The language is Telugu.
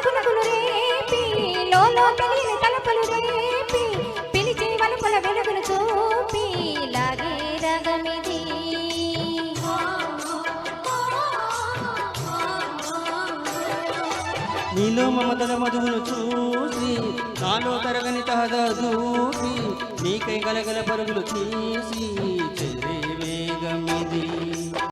కునకులు రేపి లోలో తెలియని తలపులు రేపి పిలిచి వలుపుల వెలుగును చూపి లాగే రాగమిది నీలో మమతల మధువును చూసి నాలో తరగని తహద దూపి నీకై గలగల పరుగులు తీసి చెరే